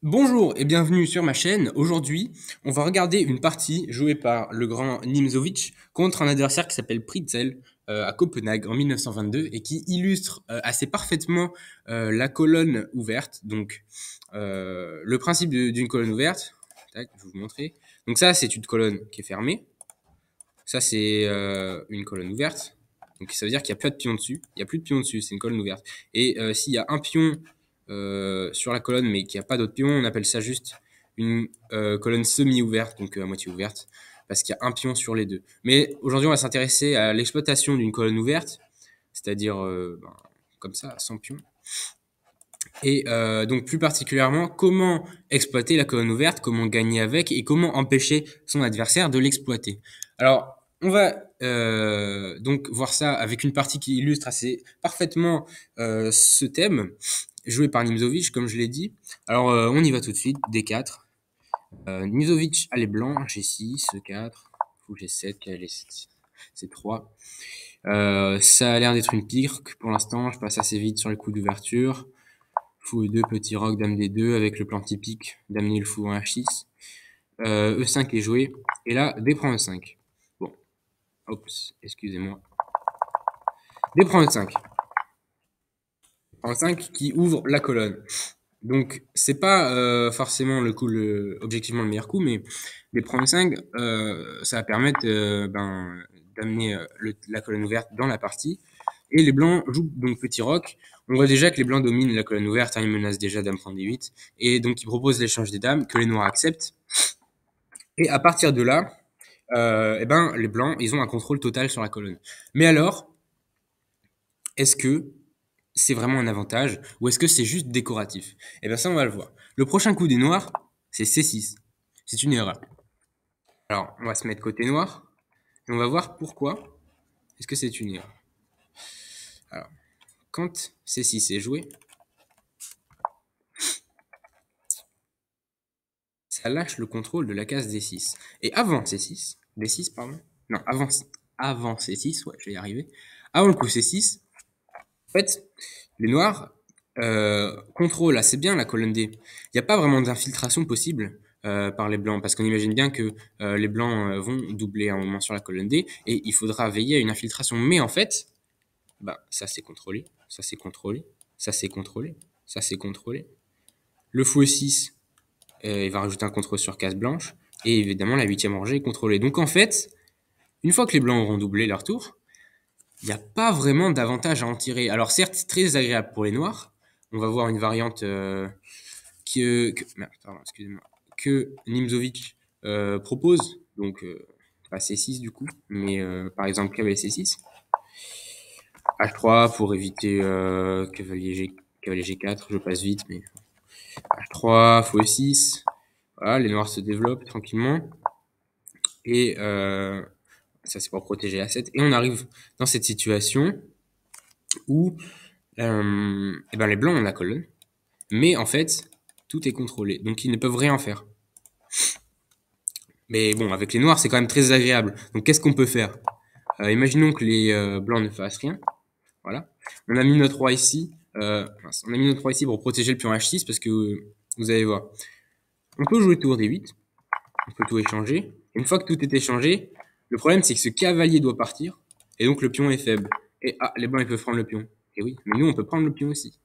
Bonjour et bienvenue sur ma chaîne. Aujourd'hui, on va regarder une partie jouée par le grand Nimzovic contre un adversaire qui s'appelle Pritzel à Copenhague en 1922 et qui illustre assez parfaitement la colonne ouverte. Donc, le principe d'une colonne ouverte, tac, je vais vous montrer. Donc ça, c'est une colonne qui est fermée. Ça, c'est une colonne ouverte. Donc ça veut dire qu'il n'y a pas de pion dessus. Il n'y a plus de pion dessus, c'est une colonne ouverte. Et s'il y a un pion sur la colonne, mais qu'il n'y a pas d'autre pion, on appelle ça juste une colonne semi-ouverte, donc à moitié ouverte, parce qu'il y a un pion sur les deux. Mais aujourd'hui, on va s'intéresser à l'exploitation d'une colonne ouverte, c'est-à-dire comme ça, sans pion. Et donc plus particulièrement, comment exploiter la colonne ouverte, comment gagner avec et comment empêcher son adversaire de l'exploiter. Alors, on va donc voir ça avec une partie qui illustre assez parfaitement ce thème, joué par Nimzovic, comme je l'ai dit. Alors, on y va tout de suite, D4. Nimzovic a les blancs, G6, E4, fou G7, G7, C3. Ça a l'air d'être une pique pour l'instant, je passe assez vite sur les coups d'ouverture. Fou E2, petit roc, dame D2, avec le plan typique d'amener le fou en H6. E5 est joué, et là, D prend E5. Bon, oups, excusez-moi. D prend E5. En5 qui ouvre la colonne. Donc, c'est pas forcément objectivement le meilleur coup, mais D prend E5, ça va permettre d'amener la colonne ouverte dans la partie. Et les blancs jouent donc petit roc. On voit déjà que les blancs dominent la colonne ouverte, ils menacent déjà dame prend D8. Et donc ils proposent l'échange des dames, que les noirs acceptent. Et à partir de là, les blancs, ils ont un contrôle total sur la colonne. Mais alors, est-ce que c'est vraiment un avantage ou est-ce que c'est juste décoratif? Et bien ça, on va le voir. Le prochain coup des noirs, c'est C6. C'est une erreur. Alors, on va se mettre côté noir et on va voir pourquoi est-ce que c'est une erreur. Alors, quand C6 est joué, ça lâche le contrôle de la case D6. Et avant C6, D6, pardon. Non, avant C6, ouais, je vais y arriver. Avant le coup C6, en fait, les noirs contrôlent assez bien la colonne D. Il n'y a pas vraiment d'infiltration possible par les blancs, parce qu'on imagine bien que les blancs vont doubler un moment sur la colonne D, et il faudra veiller à une infiltration. Mais en fait, ça c'est contrôlé, ça c'est contrôlé, ça c'est contrôlé, ça c'est contrôlé. Le fou E6, il va rajouter un contrôle sur case blanche, et évidemment la huitième rangée est contrôlée. Donc en fait, une fois que les blancs auront doublé leur tour, il n'y a pas vraiment d'avantage à en tirer. Alors certes, c'est très agréable pour les noirs. On va voir une variante que Nimzovic propose, donc pas C6 du coup, mais par exemple cavalier C6. H3 pour éviter cavalier G4, je passe vite, mais H3, fou E6. Voilà, les noirs se développent tranquillement. Et ça, c'est pour protéger A7. Et on arrive dans cette situation où les blancs ont la colonne. Mais en fait, tout est contrôlé. Donc, ils ne peuvent rien faire. Mais bon, avec les noirs, c'est quand même très agréable. Donc, qu'est-ce qu'on peut faire? Imaginons que les blancs ne fassent rien. Voilà. On a mis notre roi ici. On a mis notre roi ici pour protéger le pion H6 parce que vous allez voir. On peut jouer tour D8. On peut tout échanger. Une fois que tout est échangé, le problème c'est que ce cavalier doit partir. Et donc le pion est faible. Et les blancs ils peuvent prendre le pion. Et oui, mais nous on peut prendre le pion aussi.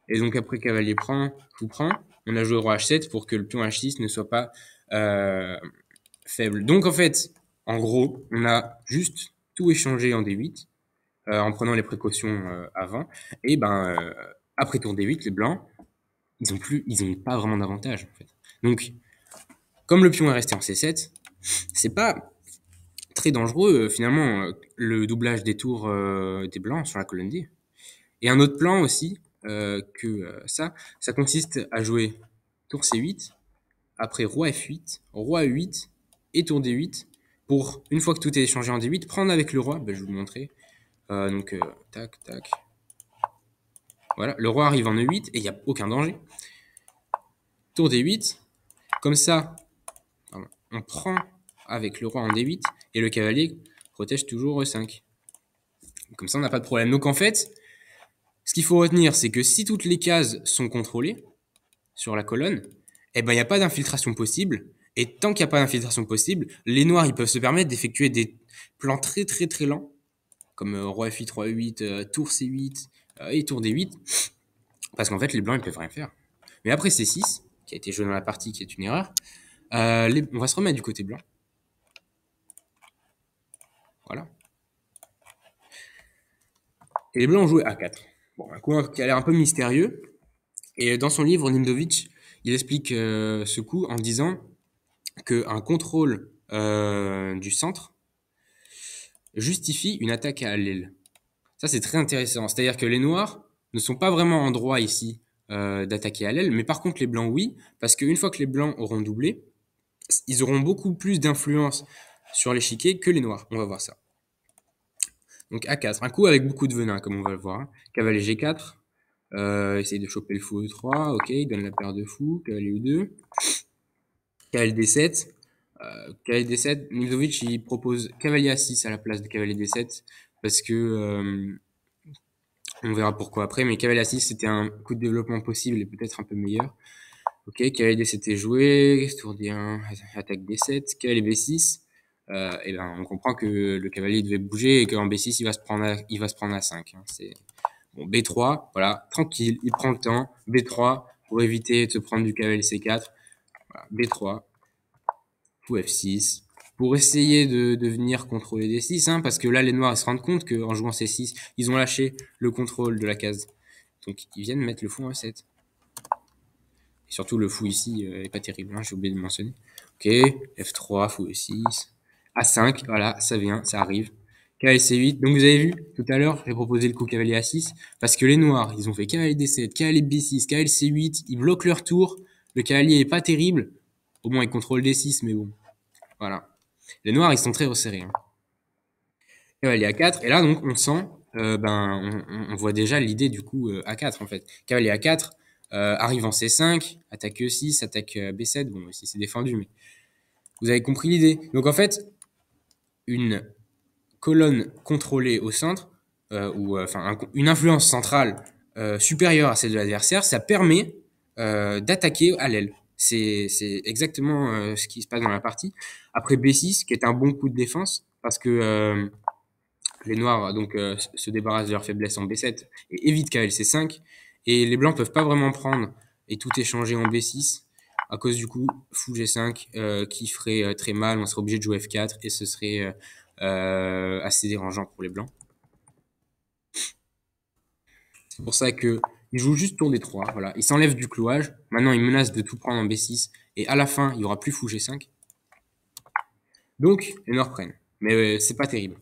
Et donc après cavalier prend, fou prend. On a joué roi H7 pour que le pion H6 ne soit pas faible. Donc en fait, en gros, on a juste tout échangé en D8 en prenant les précautions avant. Et après tour D8, les blancs, ils ont pas vraiment d'avantage en fait. Donc comme le pion est resté en C7, c'est pas très dangereux finalement le doublage des tours des blancs sur la colonne D. Et un autre plan aussi ça consiste à jouer tour C8, après roi F8, roi E8 et tour D8 pour, une fois que tout est échangé en D8, prendre avec le roi, je vais vous le montrer. Tac, tac. Voilà, le roi arrive en E8 et il n'y a aucun danger. Tour D8, comme ça, on prend avec le roi en D8 et le cavalier protège toujours E5. Comme ça, on n'a pas de problème. Donc en fait, ce qu'il faut retenir, c'est que si toutes les cases sont contrôlées, sur la colonne, eh ben, il n'y a pas d'infiltration possible. Et tant qu'il n'y a pas d'infiltration possible, les noirs, ils peuvent se permettre d'effectuer des plans très très très lents, comme roi F8, roi E8, tour C8 et tour D8, parce qu'en fait, les blancs, ils peuvent rien faire. Mais après C6, qui a été joué dans la partie, qui est une erreur, on va se remettre du côté blanc. Voilà. Et les blancs ont joué A4. Bon, un coup qui a l'air un peu mystérieux. Et dans son livre, Nimzowitsch, il explique ce coup en disant qu'un contrôle du centre justifie une attaque à l'aile. Ça, c'est très intéressant. C'est-à-dire que les noirs ne sont pas vraiment en droit ici d'attaquer à l'aile, mais par contre les blancs, oui, parce qu'une fois que les blancs auront doublé, ils auront beaucoup plus d'influence sur l'échiquier que les noirs. On va voir ça. Donc A4, un coup avec beaucoup de venin, comme on va le voir. Cavalier G4, essaye de choper le fou E3, ok, il donne la paire de fous, cavalier E2, cavalier D7, cavalier D7, Nimzowitsch il propose cavalier A6 à la place de cavalier D7, parce que on verra pourquoi après, mais cavalier A6 c'était un coup de développement possible et peut-être un peu meilleur. Ok, cavalier D7 est joué, tour D1, attaque D7, cavalier B6, et ben on comprend que le cavalier devait bouger et qu'en B6 il va se prendre à 5. Hein, c'est bon, B3, voilà, tranquille, il prend le temps. B3 pour éviter de se prendre du cavalier C4. Voilà, B3, fou F6 pour essayer de venir contrôler D6, hein, parce que là les noirs ils se rendent compte qu'en jouant C6 ils ont lâché le contrôle de la case, donc ils viennent mettre le fou en A7. Et surtout le fou ici est pas terrible, hein, j'ai oublié de le mentionner. Ok, F3, fou E6, A5, voilà, ça vient, ça arrive. Cavalier C8, donc vous avez vu, tout à l'heure, j'ai proposé le coup cavalier A6, parce que les noirs, ils ont fait cavalier D7, cavalier B6, cavalier C8, ils bloquent leur tour, le cavalier est pas terrible, au moins ils contrôlent D6, mais bon, voilà. Les noirs, ils sont très resserrés. Hein. Cavalier A4, et là, donc, on sent, on voit déjà l'idée du coup A4, en fait. Cavalier A4, arrive en C5, attaque E6, attaque B7, bon, ici c'est défendu, mais vous avez compris l'idée. Donc en fait, une colonne contrôlée au centre, une influence centrale supérieure à celle de l'adversaire, ça permet d'attaquer à l'aile. C'est exactement ce qui se passe dans la partie. Après B6, qui est un bon coup de défense, parce que les noirs donc se débarrassent de leur faiblesse en B7 et évitent cavalier C5, et les blancs peuvent pas vraiment prendre et tout échanger en B6 à cause du coup fou G5 qui ferait très mal, on serait obligé de jouer F4 et ce serait assez dérangeant pour les blancs. C'est pour ça que il joue juste tour D3, voilà, il s'enlève du clouage, maintenant il menace de tout prendre en B6 et à la fin il y aura plus fou G5. Donc les noirs prennent, mais c'est pas terrible.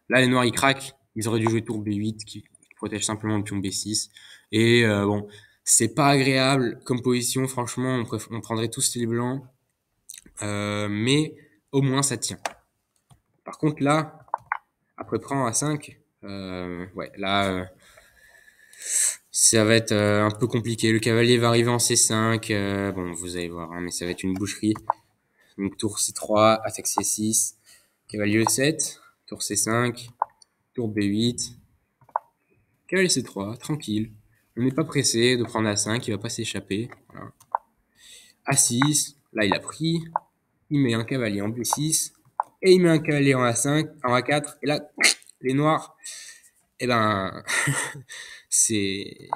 Là, les noirs, ils craquent. Ils auraient dû jouer tour B8 qui protège simplement le pion B6. Et bon, c'est pas agréable comme position. Franchement, on prendrait tous les blancs. Mais au moins, ça tient. Par contre, là, après prend à 5, ouais, là, ça va être un peu compliqué. Le cavalier va arriver en C5. Bon, vous allez voir, hein, mais ça va être une boucherie. Donc, tour C3, attaque C6, cavalier E7, tour C5, tour B8, cavalier C3, tranquille. On n'est pas pressé de prendre A5, il va pas s'échapper. Voilà. A6, là il a pris. Il met un cavalier en B6. Et il met un cavalier en A5, en A4. Et là, les noirs, eh ben, c'est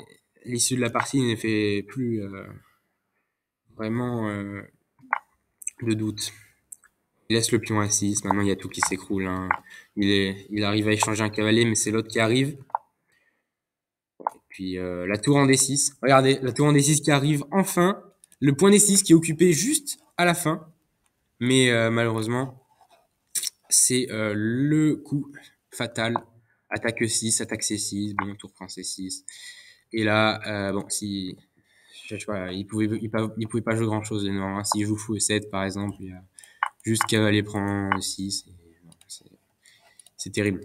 l'issue de la partie ne fait plus vraiment de doute. Il laisse le pion A6, maintenant il y a tout qui s'écroule. Hein. Il arrive à échanger un cavalier, mais c'est l'autre qui arrive. Puis la tour en D6. Regardez, la tour en D6 qui arrive enfin. Le point D6 qui est occupé juste à la fin. Mais malheureusement, c'est le coup fatal. Attaque E6, attaque C6. Bon, tour prend C6. Et là, bon, si... Je sais pas, il pouvait pas jouer grand chose les noirs. Hein. S'il joue fou E7 par exemple, il y a juste cavalier prend E6. C'est terrible.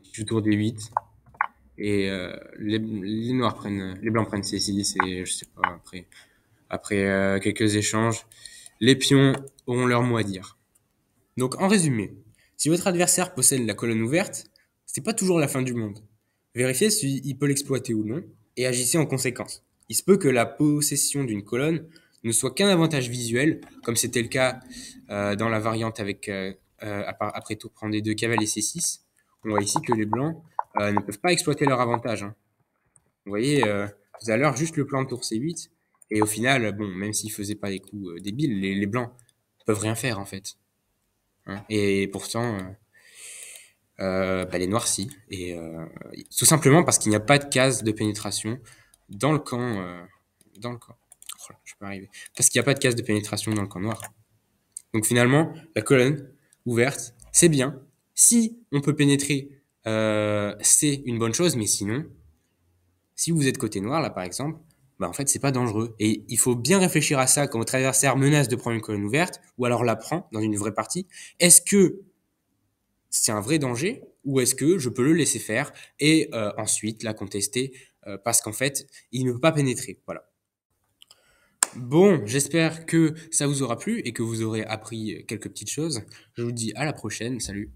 Il joue tour D8. Et les noirs prennent, les blancs prennent C6 et je sais pas, après quelques échanges, les pions auront leur mot à dire. Donc en résumé, si votre adversaire possède la colonne ouverte, c'est pas toujours la fin du monde. Vérifiez s'il peut l'exploiter ou non et agissez en conséquence. Il se peut que la possession d'une colonne ne soit qu'un avantage visuel, comme c'était le cas dans la variante avec, après tour prendre D2 cavalier C6. On voit ici que les blancs ne peuvent pas exploiter leur avantage, hein. Vous voyez, tout à l'heure, juste le plan de tour C8, et au final, bon, même s'ils faisaient pas des coups débiles, les blancs peuvent rien faire en fait, hein. Et pourtant, les noirs si. Et tout simplement parce qu'il n'y a pas de case de pénétration dans le camp. Dans le camp. Oh là, je peux arriver. Parce qu'il n'y a pas de case de pénétration dans le camp noir. Donc finalement, la colonne ouverte, c'est bien. Si on peut pénétrer, c'est une bonne chose, mais sinon, si vous êtes côté noir, là par exemple, bah en fait, c'est pas dangereux. Et il faut bien réfléchir à ça quand votre adversaire menace de prendre une colonne ouverte, ou alors la prend dans une vraie partie. Est-ce que c'est un vrai danger ou est-ce que je peux le laisser faire et ensuite la contester parce qu'en fait, il ne peut pas pénétrer. Voilà. Bon, j'espère que ça vous aura plu et que vous aurez appris quelques petites choses. Je vous dis à la prochaine. Salut.